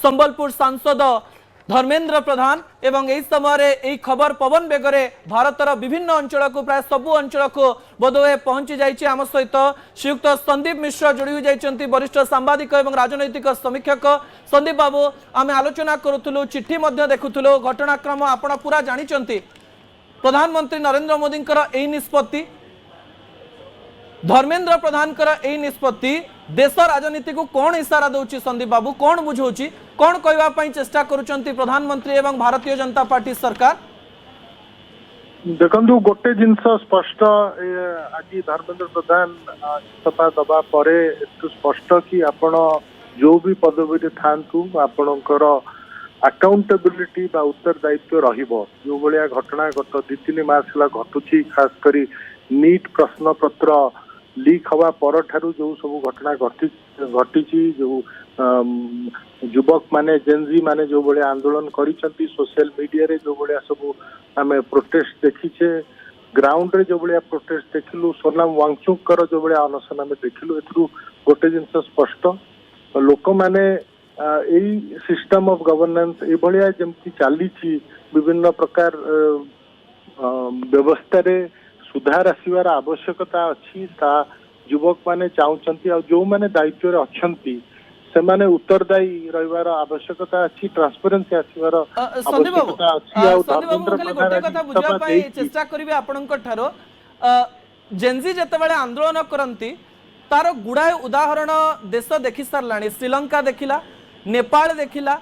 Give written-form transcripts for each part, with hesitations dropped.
संबलपुर सांसद धर्मेंद्र प्रधान एवं यही समय यही खबर पवन बेगरे भारतर विभिन्न अंचल को प्राय सबु अंचल को बोधवे पहुंची जाइए। आम सहित श्रीयुक्त संदीप मिश्र जोड़ी जाइए वरिष्ठ सांबादिक और राजनैतिक समीक्षक। संदीप बाबू आम आलोचना करूँ चिट्ठी देखुलु घटनाक्रम आपण पूरा जानी प्रधानमंत्री नरेंद्र मोदी यही निष्पत्ति धर्मेंद्र प्रधान यही निष्पत्ति देश राजनीति को कौन इशारा दौची संदीप बाबू कौन बुझाऊँ कौन कहवाई चेष्टा करुचंती प्रधानमंत्री एवं भारतीय जनता पार्टी सरकार। देखु गोटे जिनस स्पष्ट आज धर्मेंद्र प्रधान इस्तीफा दबा परे स्पष्ट कि आपण जो भी पदवी था आपणकर अकाउंटेबिलिटी बा उत्तरदायित्व रहिबो। जो भाया घटना गत 2-3 मास है घटुची खास करी नीट प्रश्न पत्र लीक हवा पर ठारू जो सब घटना घटी जो युवक माने जेनजी माने जो भाया आंदोलन करिसंती सोशल मीडिया रे जो भाया सब आम प्रोटेस्ट देखीचे ग्राउंड रे जो भाया प्रोटेस्ट देखिलु सोनाम वांगचुक जो भाया अनशन आम देखिलु एथरू गोटे जिनस स्पष्ट लोक माने यही सिस्टम ऑफ गवर्नेंस ये भाया जमती चली विभिन्न प्रकार व्यवस्था रे सुधार आसवार आवश्यकता अच्छी युवक माने चाहते और जो माने दायित्व रे अछंती से माने उत्तरदायी रहिवार आवश्यकता अच्छी ट्रांसपेरेंसी आसवार आवश्यकता अच्छी और धर्मेंद्र प्रधान चेष्टा करिवे आपनकर ठारो जेनजी जतबेले आंदोलन करंती तार गुड़ाए उदाहरण देश देखि सारलाणी श्रीलंका देखिला नेपाल देखिला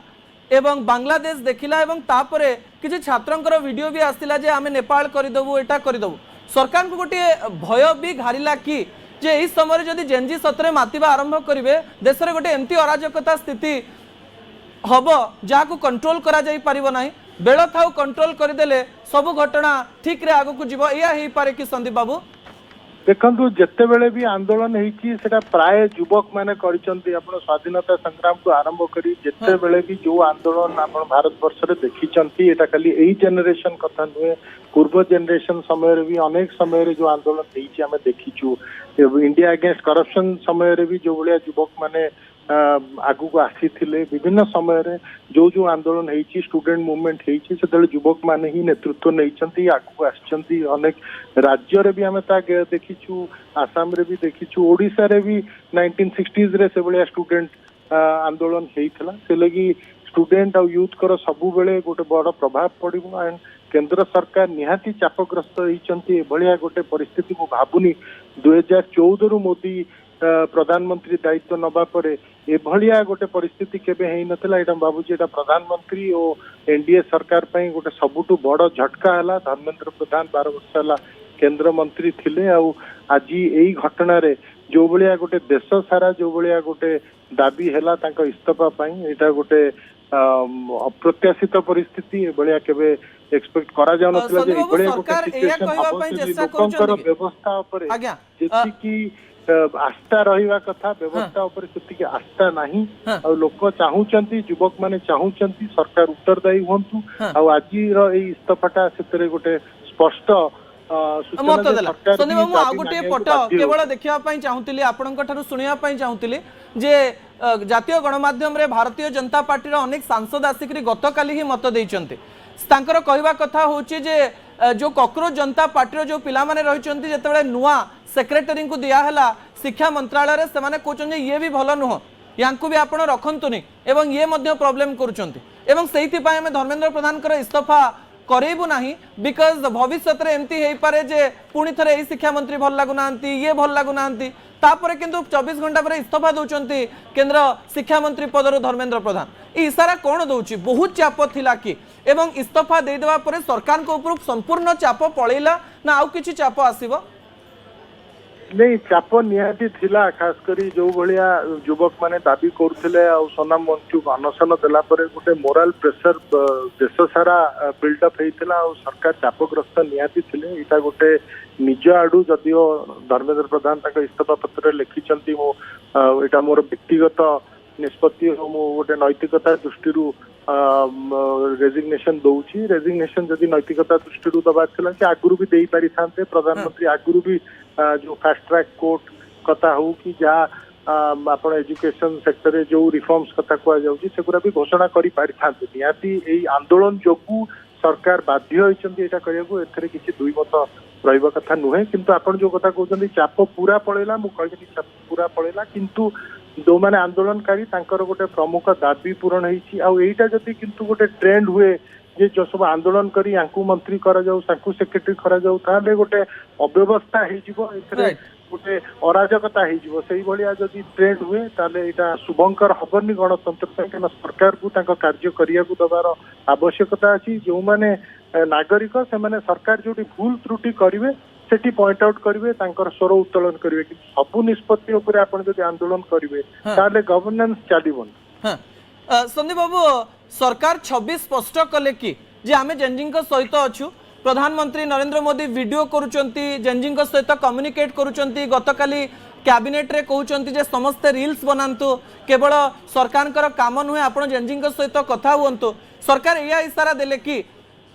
एवं बांग्लादेश देखिला एवं तापरे किछि छात्रंकर वीडियो भी आसिला जे आमे नेपाल करिदबु एटा करिदबु सरकार को गोटे भय भी घारिला कि जे इस समय जदि जेनजी सतरे मातिबा आरंभ करिवे देश रे गोटे एमती अराजकता स्थिति हबो जाको कंट्रोल करा जाई परिबो नाही बेळ थाउ कंट्रोल करदेले सब घटना ठीक रे आगो को जीवो या हेई पारे कि संदीप बाबू। देखु जिते बेले भी आंदोलन होता प्राय युवक मैंने स्वाधीनता संग्राम को आरंभ करी जिते बेले भी जो आंदोलन आप भारत वर्ष में देखी एटा खाली यही जेनेरेशन कथा नुहे पूर्व जेनेरेशन समय भी अनेक समय जो आंदोलन होती देखीचु इंडिया अगेंस्ट करप्शन समय भी जो भाया युवक मैंने आगु को आसी विभिन्न समय जो जो आंदोलन होती स्टूडेंट मूवमेंट होते युवक मैंने ही नेतृत्व नहीं आगु आसछंती अनेक राज्य रे भी आम देखीचु आसाम रे भी देखीचु ओडिशा रे भी 1960s रे से भाया स्टूडेंट आंदोलन होता से लगी स्टूडेंट और यूथ कर सबु बेले गोटे बड़ प्रभाव पड़ो एंड केंद्र सरकार निहाती चापग्रस्त होती भाया गोटे परिस्थिति को भावुनी 2014 रु मोदी प्रधानमंत्री दायित्व नबा परे एभलिया गोटे परिस्थिति केबे हेई नथिला एटा बाबूजी एटा प्रधानमंत्री और एनडीए सरकार पई गोटे सबुटु बड़ झटका हला। धर्मेंद्र प्रधान 12 वर्ष हला केंद्र मंत्री थिले आ आज एई घटना रे जो भलिया गोटे देश सारा जो भलिया गोटे दाबी हला तांका इस्तीफा पई एटा गोटे अप्रत्याशित परिस्थिति एभलिया केबे एक्सपेक्ट करा जाउ नथिला जे एभलिया गोटे सिचुएशन लोकंकर व्यवस्था ऊपर जेति की आस्था रहिवा कथा व्यवस्था ऊपर सेतिके आस्था नाही और लोक चाहूचंती युवक माने चाहूचंती सरकार उत्तरदायी होंतु और आज रो ए इस्तफाटा सेतरे गोटे स्पष्ट मत देला। संदीप बाबू आ गोटे पट केवल देखिया पई चाहूतिली आपनक ठारू सुनिया पई चाहूतिली जे जातीय गणमाध्यम रे भारतीय जनता पार्टी रो अनेक सांसद आसिकरी गतकाली ही मत देइचंती तांकर कहवा कथा होची जे जो कॉकरोच जनता पार्टी रो जो पिला माने रहिचंती जेतेबेले नुआ सेक्रेटरी को दिया हला शिक्षा मंत्रालय रे सेमाने कोचन ये भी भलो नुह यांकु भी आपण रखंतुनी एवं ये मध्य प्रॉब्लम करूचंती एवं सेहिति पाए हमें धर्मेंद्र प्रधान कर इस्तीफा करेबु नाही बिकॉज भविष्य रे एमती हेई पारे जे पुणी थरे एई शिक्षा मंत्री भल लागु नांती ये भल लागु नांती तापरे किंतु 24 घंटा पर इस्तीफा दउचंती केंद्र शिक्षा मंत्री पदर धर्मेंद्र प्रधान ई इशारा कोन दउची बहुत चाप थिला कि एवं इस्तीफा दे देबा परे सरकार को ऊपर संपूर्ण चाप पळेला ना आउ किछि चाप आसीबो नहीं चाप निहाती थिला खास करी जो भाया युवक माने दाबी करथिले आ सोनाम वंचुक अनशन देला परे गोटे मोराल प्रेशर देश सारा बिल्डअप होइथिला और सरकार चापग्रस्त निहाती थिले इटा गोटे निज आडू जदिओ धर्मेंद्र प्रधान तक इस्तीफा पत्र लिखिचंती मो इटा मोर व्यक्तिगत निष्पत्ति मो गोटे नैतिकता दृष्टि रेजिग्नेशन दौची रेजिग्नेशन जदि नैतिकता दृष्टि दबार से आगुरी भी दे पारि थांते प्रधानमंत्री आगुरी भी जो फास्ट ट्रैक कोर्ट कथा हो कि जहाँ ଆପଣ एजुकेशन सेक्टर रे जो रिफॉर्म्स कथा कुआ जाउची सेगुरा भी घोषणा करि पारि थांते नियाती एई आंदोलन जोगु सरकार बाध्य होइचंती एटा करियाकू एथरे किछि दुई मत रहइबा कथा नुहे किंतु आपण जो कथा कहउचंती चाप पूरा पळेला मु कहबी चाप पूरा पळेला किंतु जो माने आंदोलनकारी तांकर गोटे प्रमुख दाबी पूरण होइछि आ एटा जति किंतु गोटे ट्रेंड हुए जे जो सब आंदोलन करी यांकू मंत्री करा जाऊ सांकू सेक्रेटरी करा जाऊ ताले गोटे अव्यवस्था हे जिवो एथरे गोटे अराजकता हे जिवो सेही भलिया जदि ट्रेंड हुए ताले एटा शुभंकर हबनी गणतंत्र ପାଇଁ କାରଣ सरकार को तांको कार्य करिया को दबार आवश्यकता अछि जो माने नागरिक से माने सरकार जोटी भूल त्रुटि करिवे सेठी पॉइंट आउट करिवे तांकर स्वर उत्तोलन करिवे कि सबु निष्पत्ति ऊपर आपण जदि आंदोलन करिवे ताले गवर्नेंस चालिबन। संदीप बाबू सरकार 26 स्पष्ट कले कि जे आमे जेनजिंग सहित अच्छु प्रधानमंत्री नरेंद्र मोदी वीडियो करूचंती जेनजिंग सहित कम्युनिकेट करूचंती गतकाली कैबिनेट रे कहउचंती जे समस्त रील्स बनांतु केवल सरकार काम नुहे आपण जेनजिंग सहित कथा हुंतु सरकार या इशारा देले कि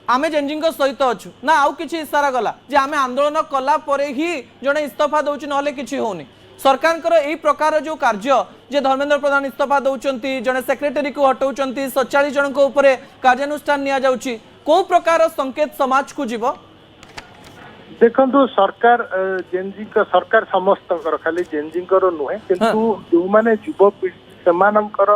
आमे जेनजिंग सहित अच्छु ना आउ किछि इशारा गला जे आमे आंदोलन कला परे ही जने इस्तीफा दउछि नले किछि होनी सरकार यही प्रकार जो कार्य जे धर्मेंद्र प्रधान इस्तीफा दउचंती जने सेक्रेटरी को हटाउचंती 47 जन को ऊपर कार्यानुष्ठान निया जाउछि को प्रकार संकेत समाज को जीव देखंतु सरकार जेनजी का सरकार समस्तकर खाली जेनजी कर नुहे किंतु जो माने युवा पीढ़ी सेमानकर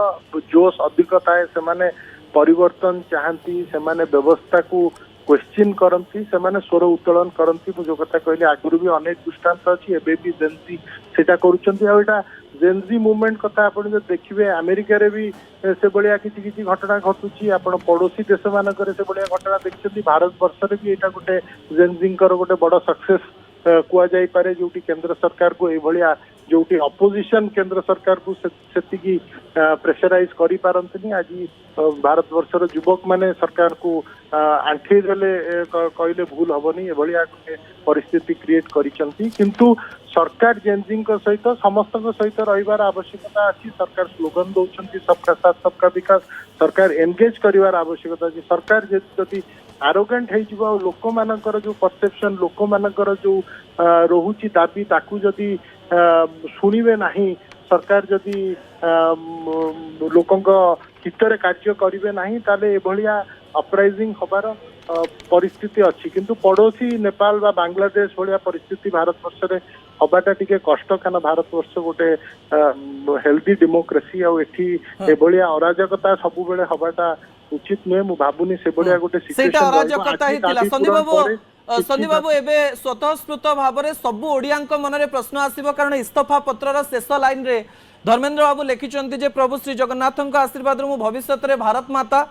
जोश अधिक थाए से माने परिवर्तन चाहती से माने व्यवस्था को क्वेश्चन करती से माने स्वर उत्तोलन करती जो कथा कहले आगुरु भी अनेक दृष्टांत अछि एबे भी जेनजी सेटा करूचंती आ एटा जेनजी मूवमेंट कथा आपण जो देखिबे अमेरिका रे भी से बलिया किछि किछि घटना घटुची आपण पड़ोसी देश मानकर से बलिया घटना देखिछंती भारत वर्ष रे भी एटा गोटे जेनजिंकर गोटे बड़ सक्सेस कुआ जाई पारे जोटी केंद्र सरकार को ए भलिया जोटी अपोजिशन केंद्र सरकार को सेतिकी प्रेशराइज करि पारंतनी आज भारत वर्षर युवक माने सरकार को आंठी देले कहले भूल हबनी ए भलिया परिस्थिति क्रिएट करिसंती किंतु सरकार जेनजिंग सहित समस्त सहित रहिबार आवश्यकता अछि सरकार स्लोगन दउछंती सबका साथ सबका विकास सरकार एंगेज करिवार आवश्यकता अछि सरकार जति आरोगेंट हे जिवो लोक मानकर जो परसेप्शन लोक मानकर जो रहुची दाबी ताकू जति सुनिबे नाही सरकार जदि लोकंक हितरे कार्य करिवे नाही ताले ए भलिया अपराइजिंग हबार परिस्थिति अच्छी किंतु पड़ोसी नेपाल बा बांग्लादेश भलिया परिस्थिति भारत वर्ष रे हबाटा टिके कष्ट काना भारत वर्ष गोटे हेल्दी डेमोक्रेसी आ एठी ए भलिया अराजकता सब बेले हबाटा उचित नुहे मु भाबुनी से भलिया गोटे सिचुएशन अराजकता हितिला संदीप बाबू एबे स्वतःस्फूर्त भाव में सबु ओडियांक मनरे प्रश्न आसीबो कारण इस्तीफा पत्रर शेष लाइन रे धर्मेंद्र बाबू लिखिचंती जे प्रभु श्री जगन्नाथଙ୍କ आशीर्वाद मु भविष्य रे भारत माता